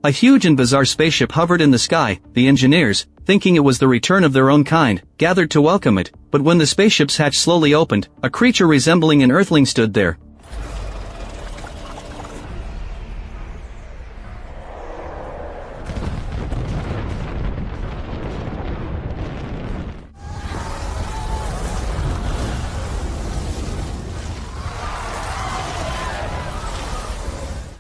A huge and bizarre spaceship hovered in the sky. The engineers, thinking it was the return of their own kind, gathered to welcome it, but when the spaceship's hatch slowly opened, a creature resembling an Earthling stood there.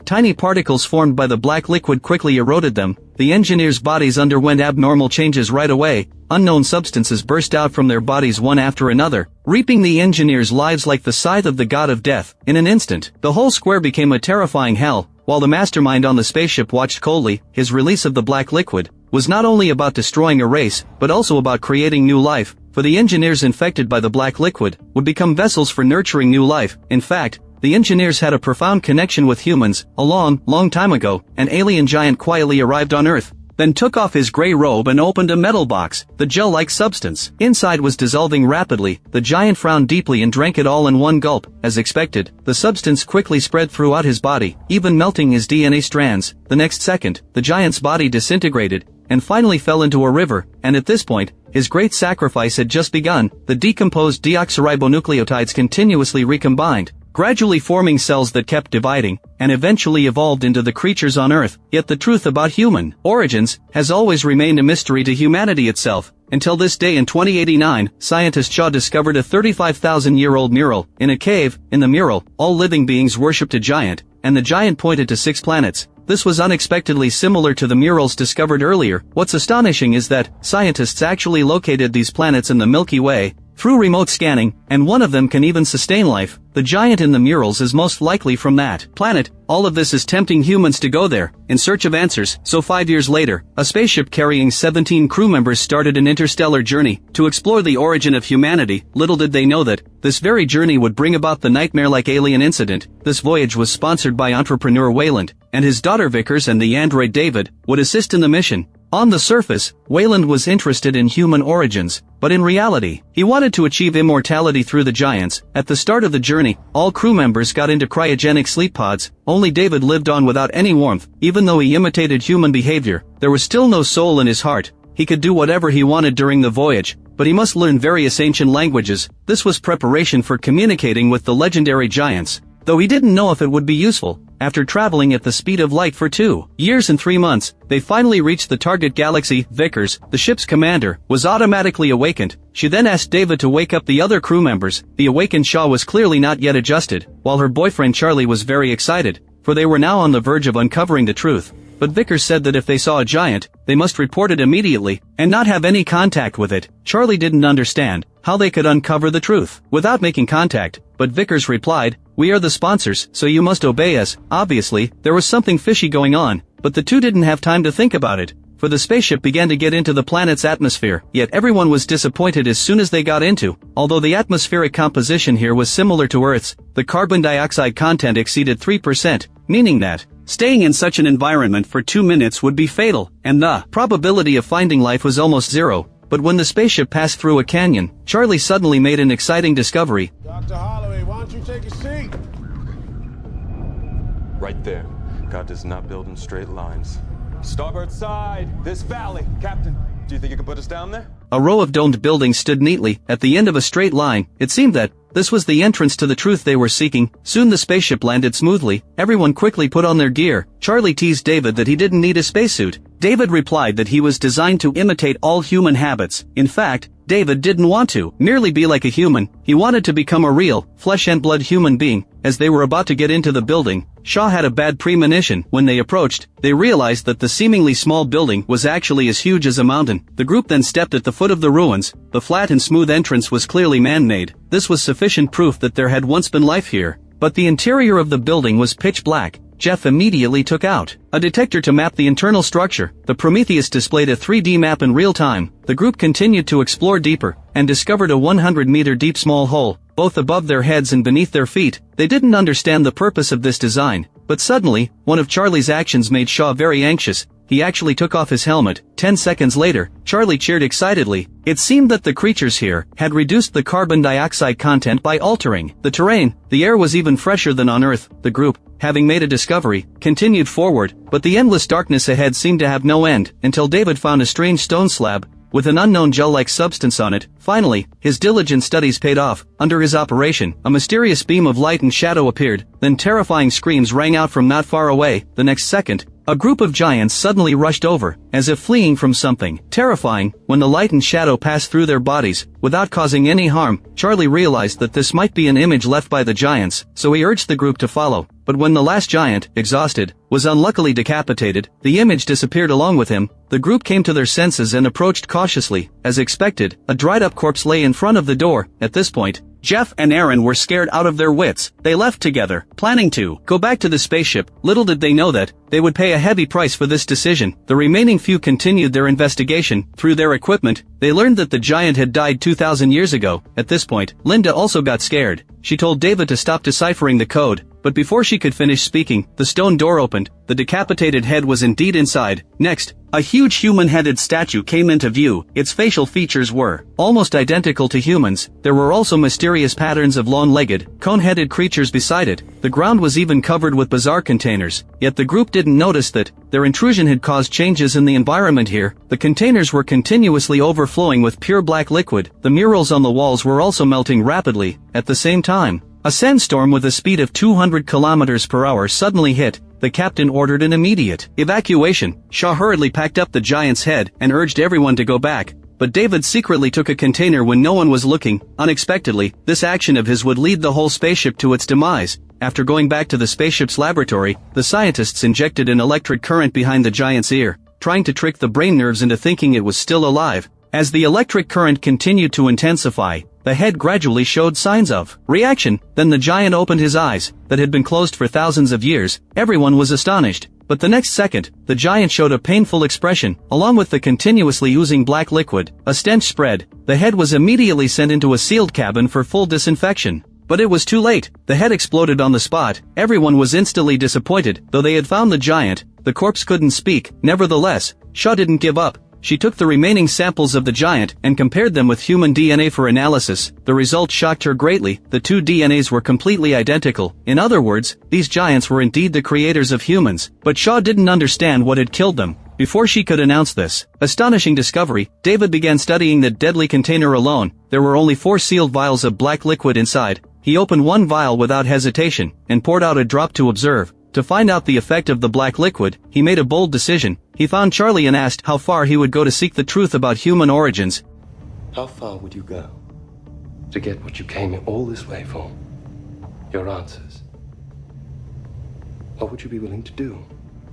Tiny particles formed by the black liquid quickly eroded them. The engineers' bodies underwent abnormal changes right away. Unknown substances burst out from their bodies one after another, reaping the engineers' lives like the scythe of the god of death. In an instant, the whole square became a terrifying hell. While the mastermind on the spaceship watched coldly, his release of the black liquid was not only about destroying a race, but also about creating new life. For the engineers infected by the black liquid would become vessels for nurturing new life. In fact, the engineers had a profound connection with humans. A long time ago, an alien giant quietly arrived on Earth, then took off his gray robe and opened a metal box. The gel-like substance inside was dissolving rapidly. The giant frowned deeply and drank it all in one gulp. As expected, the substance quickly spread throughout his body, even melting his DNA strands. The next second, the giant's body disintegrated and finally fell into a river, and at this point, his great sacrifice had just begun. The decomposed deoxyribonucleotides continuously recombined, gradually forming cells that kept dividing, and eventually evolved into the creatures on Earth. Yet the truth about human origins has always remained a mystery to humanity itself. Until this day in 2089, scientist Shaw discovered a 35,000-year-old mural. In a cave, in the mural, all living beings worshipped a giant, and the giant pointed to 6 planets. This was unexpectedly similar to the murals discovered earlier. What's astonishing is that scientists actually located these planets in the Milky Way through remote scanning, and one of them can even sustain life. The giant in the murals is most likely from that planet. All of this is tempting humans to go there in search of answers. So 5 years later, a spaceship carrying 17 crew members started an interstellar journey to explore the origin of humanity. Little did they know that this very journey would bring about the nightmare-like alien incident. This voyage was sponsored by entrepreneur Wayland, and his daughter Vickers and the android David would assist in the mission. On the surface, Wayland was interested in human origins, but in reality, he wanted to achieve immortality through the giants. At the start of the journey, all crew members got into cryogenic sleep pods. Only David lived on without any warmth. Even though he imitated human behavior, there was still no soul in his heart. He could do whatever he wanted during the voyage, but he must learn various ancient languages. This was preparation for communicating with the legendary giants, though he didn't know if it would be useful. After traveling at the speed of light for 2 years and 3 months, they finally reached the target galaxy. Vickers, the ship's commander, was automatically awakened. She then asked David to wake up the other crew members. The awakened Shaw was clearly not yet adjusted, while her boyfriend Charlie was very excited, for they were now on the verge of uncovering the truth. But Vickers said that if they saw a giant, they must report it immediately, and not have any contact with it. Charlie didn't understand how they could uncover the truth without making contact, but Vickers replied, "We are the sponsors, so you must obey us." Obviously, there was something fishy going on, but the two didn't have time to think about it, for the spaceship began to get into the planet's atmosphere. Yet everyone was disappointed as soon as they got into. Although the atmospheric composition here was similar to Earth's, the carbon dioxide content exceeded 3%, meaning that staying in such an environment for 2 minutes would be fatal, and the probability of finding life was almost zero. But when the spaceship passed through a canyon, Charlie suddenly made an exciting discovery. Dr. Holloway, why don't you take a seat? Right there. God does not build in straight lines. Starboard side, this valley. Captain, do you think you can put us down there? A row of domed buildings stood neatly at the end of a straight line. It seemed that this was the entrance to the truth they were seeking. Soon the spaceship landed smoothly. Everyone quickly put on their gear. Charlie teased David that he didn't need a spacesuit. David replied that he was designed to imitate all human habits. In fact, David didn't want to merely be like a human. He wanted to become a real, flesh and blood human being. As they were about to get into the building, Shaw had a bad premonition. When they approached, they realized that the seemingly small building was actually as huge as a mountain. The group then stepped at the foot of the ruins. The flat and smooth entrance was clearly man-made. This was sufficient proof that there had once been life here. But the interior of the building was pitch black. Jeff immediately took out a detector to map the internal structure. The Prometheus displayed a 3D map in real time. The group continued to explore deeper, and discovered a 100-meter deep small hole, both above their heads and beneath their feet. They didn't understand the purpose of this design, but suddenly, one of Charlie's actions made Shaw very anxious. he actually took off his helmet. 10 seconds later, Charlie cheered excitedly. It seemed that the creatures here had reduced the carbon dioxide content by altering the terrain. The air was even fresher than on Earth. The group, having made a discovery, continued forward, but the endless darkness ahead seemed to have no end, until David found a strange stone slab with an unknown gel-like substance on it. Finally, his diligent studies paid off. Under his operation, a mysterious beam of light and shadow appeared, then terrifying screams rang out from not far away. The next second, a group of giants suddenly rushed over, as if fleeing from something terrifying. When the light and shadow passed through their bodies, without causing any harm, Charlie realized that this might be an image left by the giants, so he urged the group to follow. But when the last giant, exhausted, was unluckily decapitated, the image disappeared along with him. The group came to their senses and approached cautiously. As expected, a dried-up corpse lay in front of the door. At this point, Jeff and Aaron were scared out of their wits. They left together, planning to go back to the spaceship. Little did they know that they would pay a heavy price for this decision. The remaining few continued their investigation. Through their equipment, they learned that the giant had died 2,000 years ago. At this point, Linda also got scared. She told David to stop deciphering the code, but before she could finish speaking, the stone door opened. The decapitated head was indeed inside. Next, a huge human-headed statue came into view. Its facial features were almost identical to humans. There were also mysterious patterns of long-legged, cone-headed creatures beside it. The ground was even covered with bizarre containers, yet the group didn't notice that their intrusion had caused changes in the environment here. The containers were continuously overflowing with pure black liquid. The murals on the walls were also melting rapidly. At the same time, a sandstorm with a speed of 200 kilometers per hour suddenly hit. The captain ordered an immediate evacuation. Shaw hurriedly packed up the giant's head and urged everyone to go back. But David secretly took a container when no one was looking. Unexpectedly, this action of his would lead the whole spaceship to its demise. After going back to the spaceship's laboratory, the scientists injected an electric current behind the giant's ear, trying to trick the brain nerves into thinking it was still alive. As the electric current continued to intensify, the head gradually showed signs of reaction. Then the giant opened his eyes, that had been closed for thousands of years. Everyone was astonished. But the next second, the giant showed a painful expression. Along with the continuously oozing black liquid, a stench spread. The head was immediately sent into a sealed cabin for full disinfection. But it was too late. The head exploded on the spot. Everyone was instantly disappointed. Though they had found the giant, the corpse couldn't speak. Nevertheless, Shaw didn't give up. She took the remaining samples of the giant and compared them with human DNA for analysis. The results shocked her greatly. The two DNAs were completely identical. In other words, these giants were indeed the creators of humans. But Shaw didn't understand what had killed them. Before she could announce this astonishing discovery, David began studying the deadly container alone. There were only 4 sealed vials of black liquid inside. He opened one vial without hesitation and poured out a drop to observe. To find out the effect of the black liquid, he made a bold decision. He found Charlie and asked how far he would go to seek the truth about human origins. How far would you go to get what you came all this way for? Your answers. What would you be willing to do?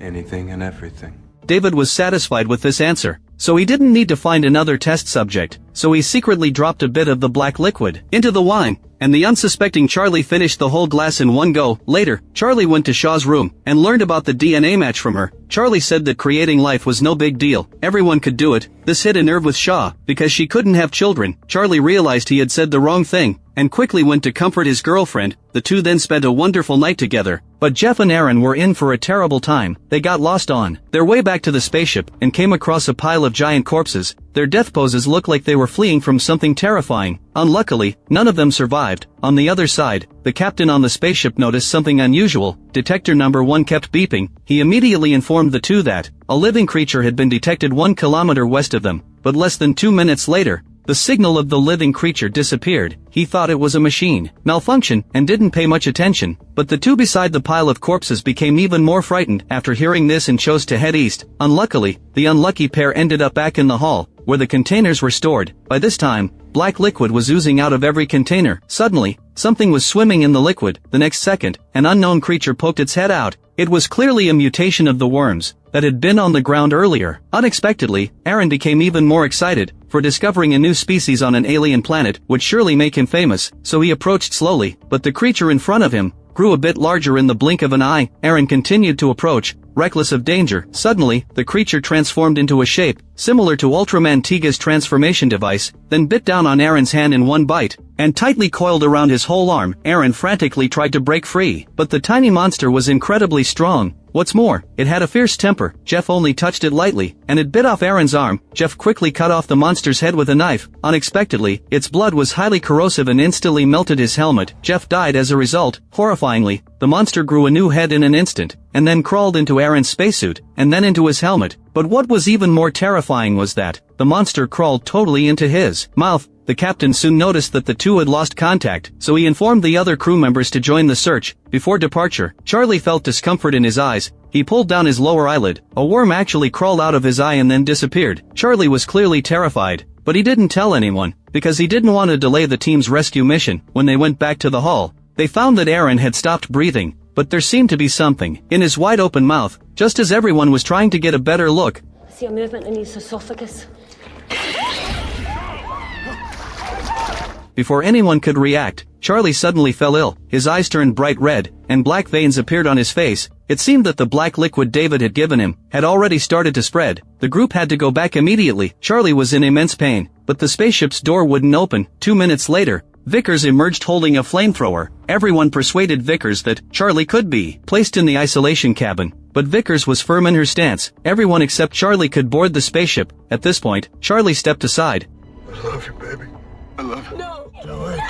Anything and everything. David was satisfied with this answer, so he didn't need to find another test subject. So he secretly dropped a bit of the black liquid into the wine, and the unsuspecting Charlie finished the whole glass in one go. Later, Charlie went to Shaw's room and learned about the DNA match from her. Charlie said that creating life was no big deal. Everyone could do it. This hit a nerve with Shaw, because she couldn't have children. Charlie realized he had said the wrong thing, and quickly went to comfort his girlfriend. The two then spent a wonderful night together. But Jeff and Aaron were in for a terrible time. They got lost on their way back to the spaceship and came across a pile of giant corpses. Their death poses looked like they were fleeing from something terrifying. Unluckily, none of them survived. On the other side, the captain on the spaceship noticed something unusual. Detector number 1 kept beeping. He immediately informed the two that a living creature had been detected 1 kilometer west of them. But less than 2 minutes later, the signal of the living creature disappeared. He thought it was a machine malfunction and didn't pay much attention. But the two beside the pile of corpses became even more frightened after hearing this and chose to head east. Unluckily, the unlucky pair ended up back in the hall, where the containers were stored. By this time, black liquid was oozing out of every container. Suddenly, something was swimming in the liquid. The next second, an unknown creature poked its head out. It was clearly a mutation of the worms that had been on the ground earlier. Unexpectedly, Aaron became even more excited, for discovering a new species on an alien planet would surely make him famous, so he approached slowly, but the creature in front of him grew a bit larger in the blink of an eye. Aaron continued to approach, reckless of danger. Suddenly, the creature transformed into a shape similar to Ultraman Tiga's transformation device, then bit down on Aaron's hand in one bite, and tightly coiled around his whole arm. Aaron frantically tried to break free, but the tiny monster was incredibly strong. What's more, it had a fierce temper. Jeff only touched it lightly, and it bit off Aaron's arm. Jeff quickly cut off the monster's head with a knife. Unexpectedly, its blood was highly corrosive and instantly melted his helmet. Jeff died as a result. Horrifyingly, the monster grew a new head in an instant, and then crawled into Aaron's spacesuit, and then into his helmet. But what was even more terrifying was that the monster crawled totally into his mouth. The captain soon noticed that the two had lost contact, so he informed the other crew members to join the search. Before departure, Charlie felt discomfort in his eyes. He pulled down his lower eyelid. A worm actually crawled out of his eye and then disappeared. Charlie was clearly terrified, but he didn't tell anyone, because he didn't want to delay the team's rescue mission. When they went back to the hall, they found that Aaron had stopped breathing, but there seemed to be something in his wide-open mouth. Just as everyone was trying to get a better look, I see a movement in his esophagus. before anyone could react, Charlie suddenly fell ill. His eyes turned bright red, and black veins appeared on his face. It seemed that the black liquid David had given him had already started to spread. The group had to go back immediately. Charlie was in immense pain, but the spaceship's door wouldn't open. 2 minutes later, Vickers emerged holding a flamethrower. Everyone persuaded Vickers that Charlie could be placed in the isolation cabin, but Vickers was firm in her stance. Everyone except Charlie could board the spaceship. At this point, Charlie stepped aside. I love you, baby. I love you. No! Do it.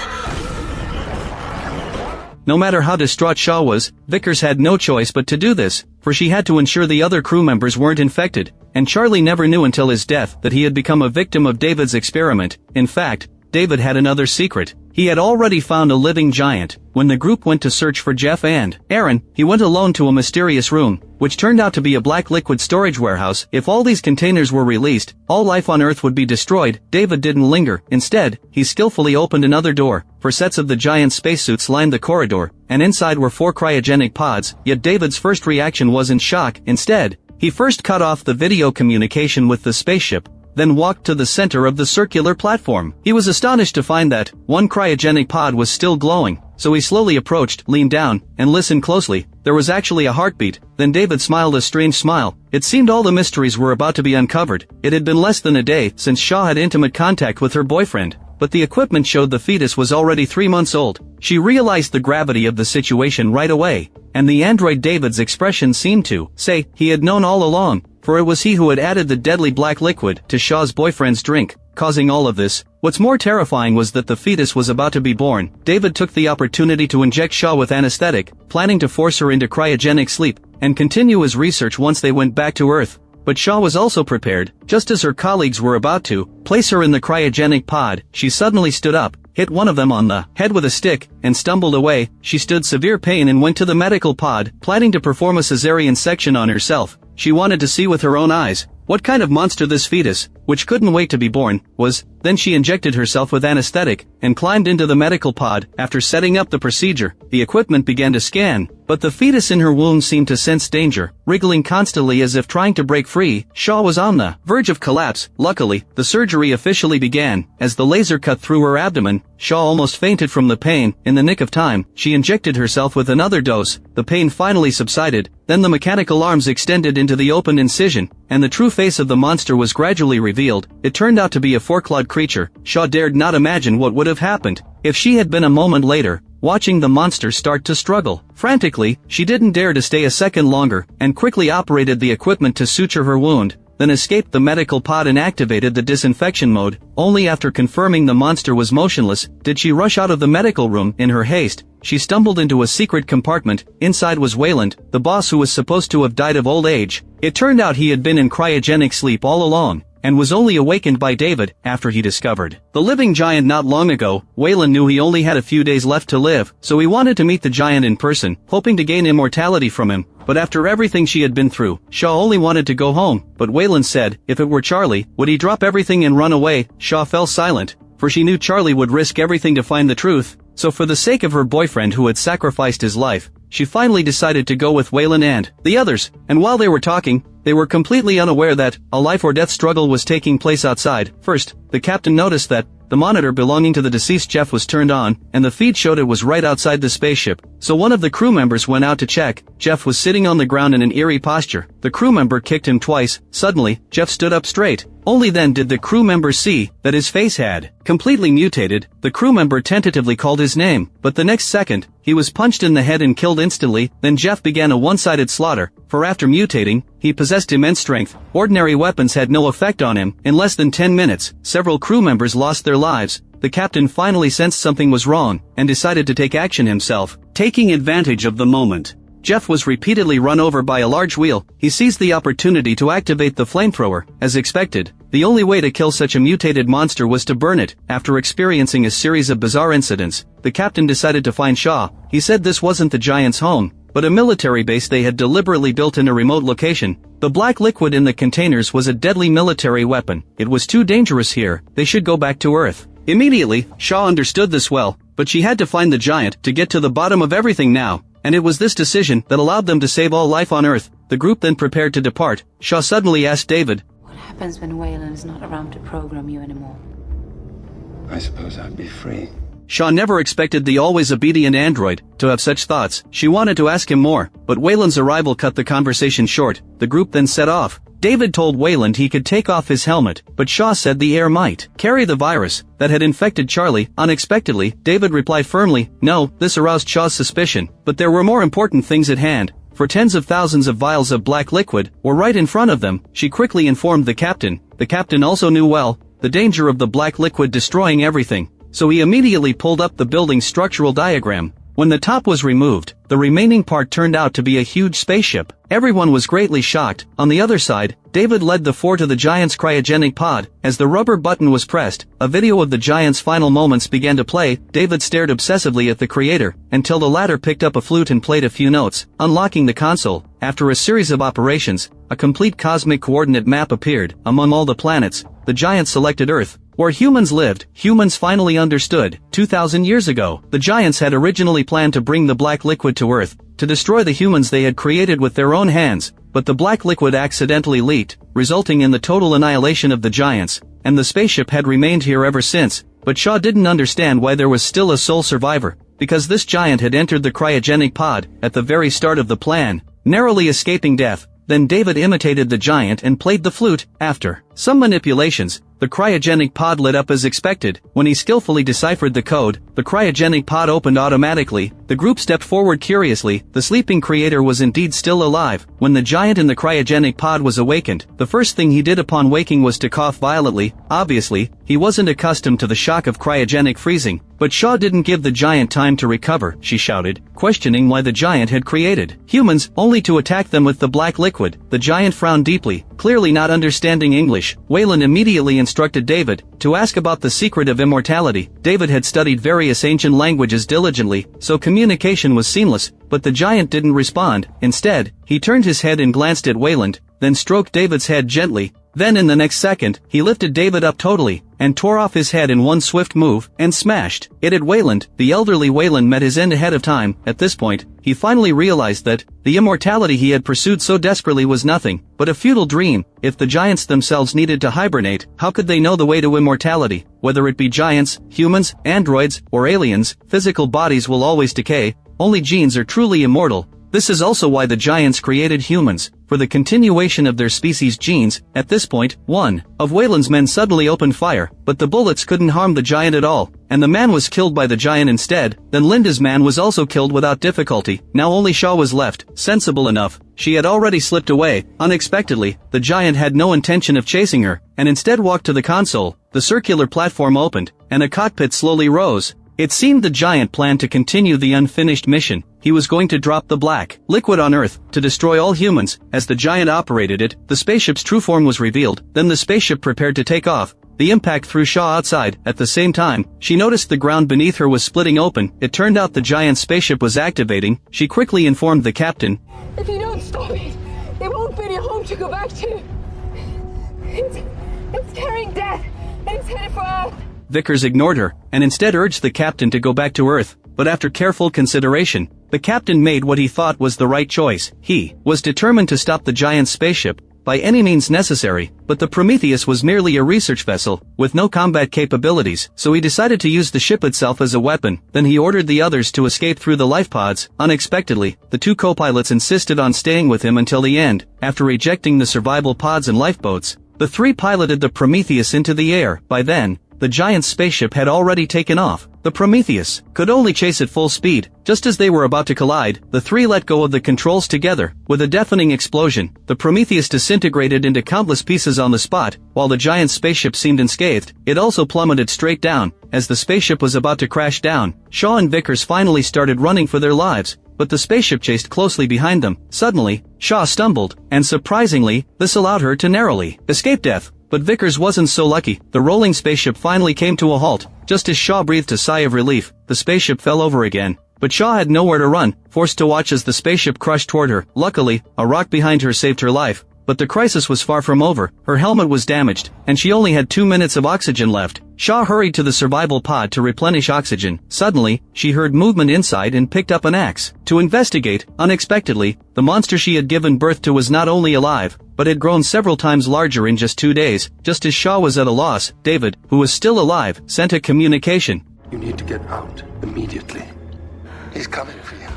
No matter how distraught Shaw was, Vickers had no choice but to do this, for she had to ensure the other crew members weren't infected, and Charlie never knew until his death that he had become a victim of David's experiment. In fact, David had another secret. He had already found a living giant. When the group went to search for Jeff and Aaron, he went alone to a mysterious room, which turned out to be a black liquid storage warehouse. If all these containers were released, all life on Earth would be destroyed. David didn't linger. Instead, he skillfully opened another door. 4 sets of the giant spacesuits lined the corridor, and inside were 4 cryogenic pods. Yet David's first reaction wasn't shock. Instead, he first cut off the video communication with the spaceship, then walked to the center of the circular platform. He was astonished to find that one cryogenic pod was still glowing, so he slowly approached, leaned down, and listened closely. There was actually a heartbeat. Then David smiled a strange smile. It seemed all the mysteries were about to be uncovered. It had been less than a day since Shaw had intimate contact with her boyfriend, but the equipment showed the fetus was already 3 months old. She realized the gravity of the situation right away, and the android David's expression seemed to say he had known all along, for it was he who had added the deadly black liquid to Shaw's boyfriend's drink, causing all of this. What's more terrifying was that the fetus was about to be born. David took the opportunity to inject Shaw with anesthetic, planning to force her into cryogenic sleep, and continue his research once they went back to Earth. But Shaw was also prepared. Just as her colleagues were about to place her in the cryogenic pod, she suddenly stood up, hit one of them on the head with a stick, and stumbled away. She stood severe pain and went to the medical pod, planning to perform a cesarean section on herself. She wanted to see with her own eyes what kind of monster this fetus, which couldn't wait to be born, was. Then she injected herself with anesthetic, and climbed into the medical pod. After setting up the procedure, the equipment began to scan, but the fetus in her womb seemed to sense danger, wriggling constantly as if trying to break free. Shaw was on the verge of collapse. Luckily, the surgery officially began. As the laser cut through her abdomen, Shaw almost fainted from the pain. In the nick of time, she injected herself with another dose. The pain finally subsided. Then the mechanical arms extended into the open incision, and the true face of the monster was gradually revealed. It turned out to be a 4-clawed creature. Shaw dared not imagine what would have happened if she had been a moment later, watching the monster start to struggle. Frantically, she didn't dare to stay a second longer, and quickly operated the equipment to suture her wound, then escaped the medical pod and activated the disinfection mode. Only after confirming the monster was motionless, did she rush out of the medical room. In her haste, she stumbled into a secret compartment. Inside was Wayland, the boss who was supposed to have died of old age. It turned out he had been in cryogenic sleep all along, and was only awakened by David after he discovered the living giant not long ago. Wayland knew he only had a few days left to live, so he wanted to meet the giant in person, hoping to gain immortality from him. But after everything she had been through, Shaw only wanted to go home. But Wayland said, if it were Charlie, would he drop everything and run away? Shaw fell silent, for she knew Charlie would risk everything to find the truth. So for the sake of her boyfriend who had sacrificed his life, she finally decided to go with Wayland and the others. And while they were talking, they were completely unaware that a life-or-death struggle was taking place outside. First, the captain noticed that the monitor belonging to the deceased Jeff was turned on, and the feed showed it was right outside the spaceship. So one of the crew members went out to check. Jeff was sitting on the ground in an eerie posture. The crew member kicked him twice. Suddenly, Jeff stood up straight. Only then did the crew member see that his face had completely mutated. The crew member tentatively called his name, but the next second, he was punched in the head and killed instantly. Then Jeff began a one-sided slaughter, for after mutating, he possessed immense strength. Ordinary weapons had no effect on him. In less than 10 minutes, several crew members lost their lives. The captain finally sensed something was wrong, and decided to take action himself. Taking advantage of the moment, Jeff was repeatedly run over by a large wheel. He seized the opportunity to activate the flamethrower. As expected, the only way to kill such a mutated monster was to burn it. After experiencing a series of bizarre incidents, the captain decided to find Shaw. He said this wasn't the Giants' home, but a military base they had deliberately built in a remote location. The black liquid in the containers was a deadly military weapon. It was too dangerous here. They should go back to Earth. Immediately, Shaw understood this well, but she had to find the giant to get to the bottom of everything now. And it was this decision that allowed them to save all life on Earth. The group then prepared to depart. Shaw suddenly asked David, "What happens when Waylon is not around to program you anymore?" I suppose I'd be free. Shaw never expected the always obedient android to have such thoughts. She wanted to ask him more, but Waylon's arrival cut the conversation short. The group then set off. David told Wayland he could take off his helmet, but Shaw said the air might carry the virus that had infected Charlie. Unexpectedly, David replied firmly, no. This aroused Shaw's suspicion, but there were more important things at hand. For tens of thousands of vials of black liquid were right in front of them. She quickly informed the captain. The captain also knew well the danger of the black liquid destroying everything, so he immediately pulled up the building's structural diagram. When the top was removed, the remaining part turned out to be a huge spaceship. Everyone was greatly shocked. On the other side, David led the four to the giant's cryogenic pod. As the rubber button was pressed, a video of the giant's final moments began to play. David stared obsessively at the creator, until the latter picked up a flute and played a few notes, unlocking the console. After a series of operations, a complete cosmic coordinate map appeared. Among all the planets, the giant selected Earth, where humans lived. Humans finally understood. 2,000 years ago, the giants had originally planned to bring the black liquid to Earth, to destroy the humans they had created with their own hands, but the black liquid accidentally leaked, resulting in the total annihilation of the giants, and the spaceship had remained here ever since. But Shaw didn't understand why there was still a sole survivor, because this giant had entered the cryogenic pod at the very start of the plan, narrowly escaping death. Then David imitated the giant and played the flute. After some manipulations, the cryogenic pod lit up as expected. When he skillfully deciphered the code, the cryogenic pod opened automatically. The group stepped forward curiously. The sleeping creator was indeed still alive. When the giant in the cryogenic pod was awakened, the first thing he did upon waking was to cough violently. Obviously, he wasn't accustomed to the shock of cryogenic freezing. But Shaw didn't give the giant time to recover. She shouted, questioning why the giant had created humans only to attack them with the black liquid. The giant frowned deeply, clearly not understanding English. Wayland immediately instructed David to ask about the secret of immortality. David had studied various ancient languages diligently, so communication was seamless, but the giant didn't respond. Instead, he turned his head and glanced at Wayland, then stroked David's head gently. Then in the next second, he lifted David up totally, and tore off his head in one swift move, and smashed it at Wayland. The elderly Wayland met his end ahead of time. At this point, he finally realized that the immortality he had pursued so desperately was nothing but a futile dream. If the giants themselves needed to hibernate, how could they know the way to immortality? Whether it be giants, humans, androids, or aliens, physical bodies will always decay. Only genes are truly immortal. This is also why the giants created humans, for the continuation of their species' genes. At this point, one of Wayland's men suddenly opened fire, but the bullets couldn't harm the giant at all, and the man was killed by the giant instead. Then Linda's man was also killed without difficulty. Now only Shaw was left. Sensible enough, she had already slipped away. Unexpectedly, the giant had no intention of chasing her, and instead walked to the console. The circular platform opened, and a cockpit slowly rose. It seemed the giant planned to continue the unfinished mission. He was going to drop the black liquid on Earth to destroy all humans. As the giant operated it, the spaceship's true form was revealed. Then the spaceship prepared to take off. The impact threw Shaw outside. At the same time, she noticed the ground beneath her was splitting open. It turned out the giant spaceship was activating. She quickly informed the captain, If you don't stop it, it won't be your home to go back to. It's carrying death, and it's headed for Earth. Vickers ignored her, and instead urged the captain to go back to Earth. But after careful consideration, the captain made what he thought was the right choice. He was determined to stop the giant spaceship by any means necessary, but the Prometheus was merely a research vessel, with no combat capabilities, so he decided to use the ship itself as a weapon. Then he ordered the others to escape through the life pods. Unexpectedly, the two co-pilots insisted on staying with him until the end. After ejecting the survival pods and lifeboats, The three piloted the Prometheus into the air. By then, the giant spaceship had already taken off. The Prometheus could only chase at full speed. Just as they were about to collide, the three let go of the controls together. With a deafening explosion, the Prometheus disintegrated into countless pieces on the spot. While the giant spaceship seemed unscathed, it also plummeted straight down. As the spaceship was about to crash down, Shaw and Vickers finally started running for their lives, but the spaceship chased closely behind them. Suddenly, Shaw stumbled, and surprisingly, this allowed her to narrowly escape death. But Vickers wasn't so lucky. The rolling spaceship finally came to a halt. Just as Shaw breathed a sigh of relief, the spaceship fell over again. But Shaw had nowhere to run, forced to watch as the spaceship crushed toward her. Luckily, a rock behind her saved her life. But the crisis was far from over. Her helmet was damaged, and she only had 2 minutes of oxygen left. Shaw hurried to the survival pod to replenish oxygen. Suddenly, she heard movement inside and picked up an axe. To investigate, unexpectedly, the monster she had given birth to was not only alive, but had grown several times larger in just 2 days. Just as Shaw was at a loss, David, who was still alive, sent a communication. You need to get out immediately. He's coming for you.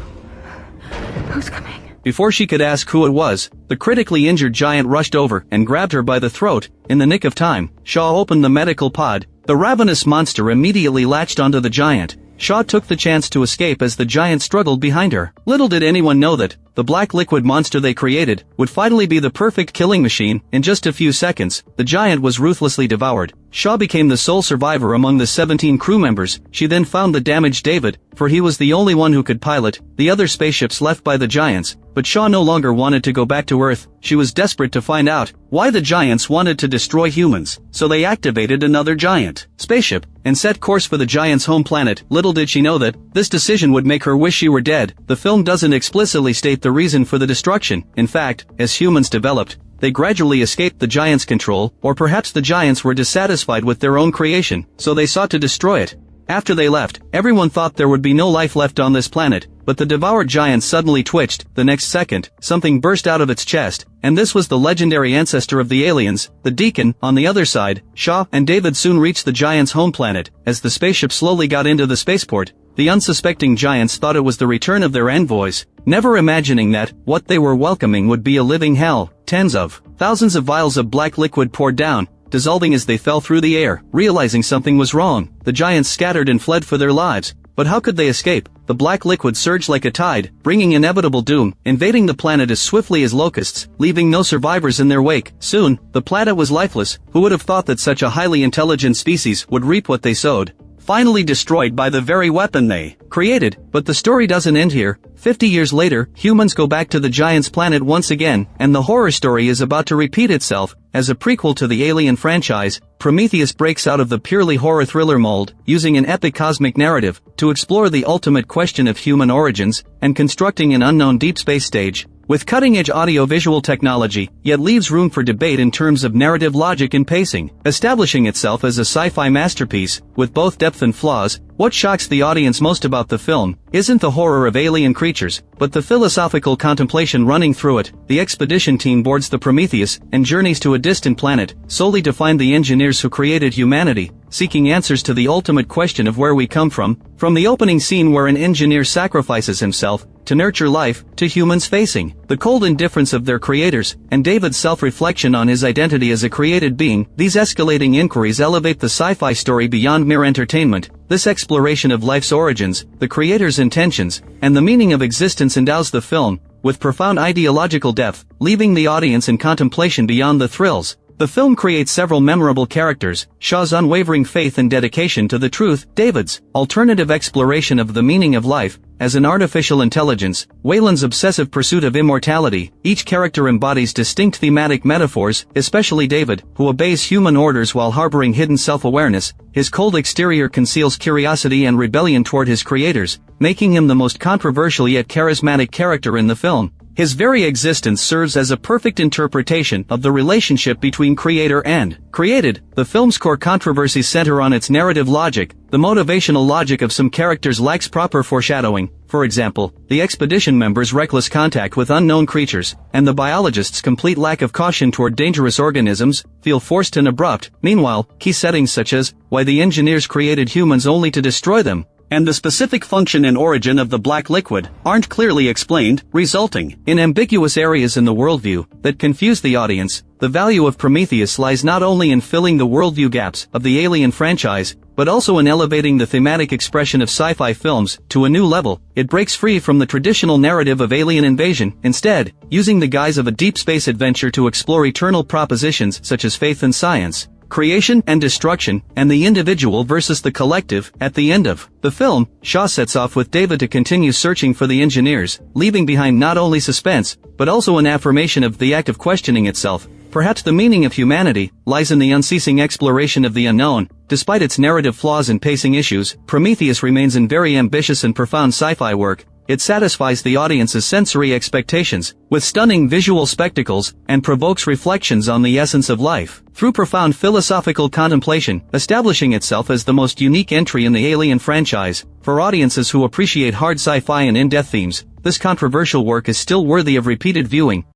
Who's coming? Before she could ask who it was, the critically injured giant rushed over and grabbed her by the throat. In the nick of time, Shaw opened the medical pod. The ravenous monster immediately latched onto the giant. Shaw took the chance to escape as the giant struggled behind her. Little did anyone know that the black liquid monster they created would finally be the perfect killing machine. In just a few seconds, the giant was ruthlessly devoured. Shaw became the sole survivor among the 17 crew members. She then found the damaged David, for he was the only one who could pilot the other spaceships left by the giants. But Shaw no longer wanted to go back to Earth. She was desperate to find out why the giants wanted to destroy humans. So they activated another giant spaceship and set course for the giants' home planet. Little did she know that this decision would make her wish she were dead. The film doesn't explicitly state the reason for the destruction. In fact, as humans developed, they gradually escaped the giants' control, or perhaps the giants were dissatisfied with their own creation, so they sought to destroy it. After they left, everyone thought there would be no life left on this planet, but the devoured giant suddenly twitched. The next second, something burst out of its chest, and this was the legendary ancestor of the aliens, the Deacon. On the other side, Shaw and David soon reached the giants' home planet. As the spaceship slowly got into the spaceport, the unsuspecting giants thought it was the return of their envoys, never imagining that what they were welcoming would be a living hell. Tens of thousands of vials of black liquid poured down, dissolving as they fell through the air. Realizing something was wrong, the giants scattered and fled for their lives. But how could they escape? The black liquid surged like a tide, bringing inevitable doom, invading the planet as swiftly as locusts, leaving no survivors in their wake. Soon, the planet was lifeless. Who would have thought that such a highly intelligent species would reap what they sowed? Finally destroyed by the very weapon they created. But the story doesn't end here. 50 years later, humans go back to the giants' planet once again, and the horror story is about to repeat itself. As a prequel to the Alien franchise, Prometheus breaks out of the purely horror thriller mold, using an epic cosmic narrative to explore the ultimate question of human origins and constructing an unknown deep space stage with cutting-edge audio-visual technology, yet leaves room for debate in terms of narrative logic and pacing, establishing itself as a sci-fi masterpiece with both depth and flaws. What shocks the audience most about the film isn't the horror of alien creatures, but the philosophical contemplation running through it. The expedition team boards the Prometheus and journeys to a distant planet, solely to find the engineers who created humanity, seeking answers to the ultimate question of where we come from. From the opening scene where an engineer sacrifices himself to nurture life, to humans facing the cold indifference of their creators, and David's self-reflection on his identity as a created being, these escalating inquiries elevate the sci-fi story beyond mere entertainment. This exploration of life's origins, the creator's intentions, and the meaning of existence endows the film with profound ideological depth, leaving the audience in contemplation beyond the thrills. The film creates several memorable characters: Shaw's unwavering faith and dedication to the truth, David's alternative exploration of the meaning of life as an artificial intelligence, Wayland's obsessive pursuit of immortality. Each character embodies distinct thematic metaphors, especially David, who obeys human orders while harboring hidden self-awareness. His cold exterior conceals curiosity and rebellion toward his creators, making him the most controversial yet charismatic character in the film. His very existence serves as a perfect interpretation of the relationship between creator and created. The film's core controversies center on its narrative logic. The motivational logic of some characters lacks proper foreshadowing. For example, the expedition members' reckless contact with unknown creatures, and the biologists' complete lack of caution toward dangerous organisms, feel forced and abrupt. Meanwhile, key settings such as why the engineers created humans only to destroy them, and the specific function and origin of the black liquid aren't clearly explained, resulting in ambiguous areas in the worldview that confuse the audience. The value of Prometheus lies not only in filling the worldview gaps of the Alien franchise, but also in elevating the thematic expression of sci-fi films to a new level. It breaks free from the traditional narrative of alien invasion, instead, using the guise of a deep space adventure to explore eternal propositions such as faith and science, creation and destruction, and the individual versus the collective. At the end of the film, Shaw sets off with David to continue searching for the engineers, leaving behind not only suspense, but also an affirmation of the act of questioning itself. Perhaps the meaning of humanity lies in the unceasing exploration of the unknown. Despite its narrative flaws and pacing issues, Prometheus remains a very ambitious and profound sci-fi work. It satisfies the audience's sensory expectations with stunning visual spectacles and provokes reflections on the essence of life through profound philosophical contemplation, establishing itself as the most unique entry in the Alien franchise. For audiences who appreciate hard sci-fi and in-depth themes, this controversial work is still worthy of repeated viewing.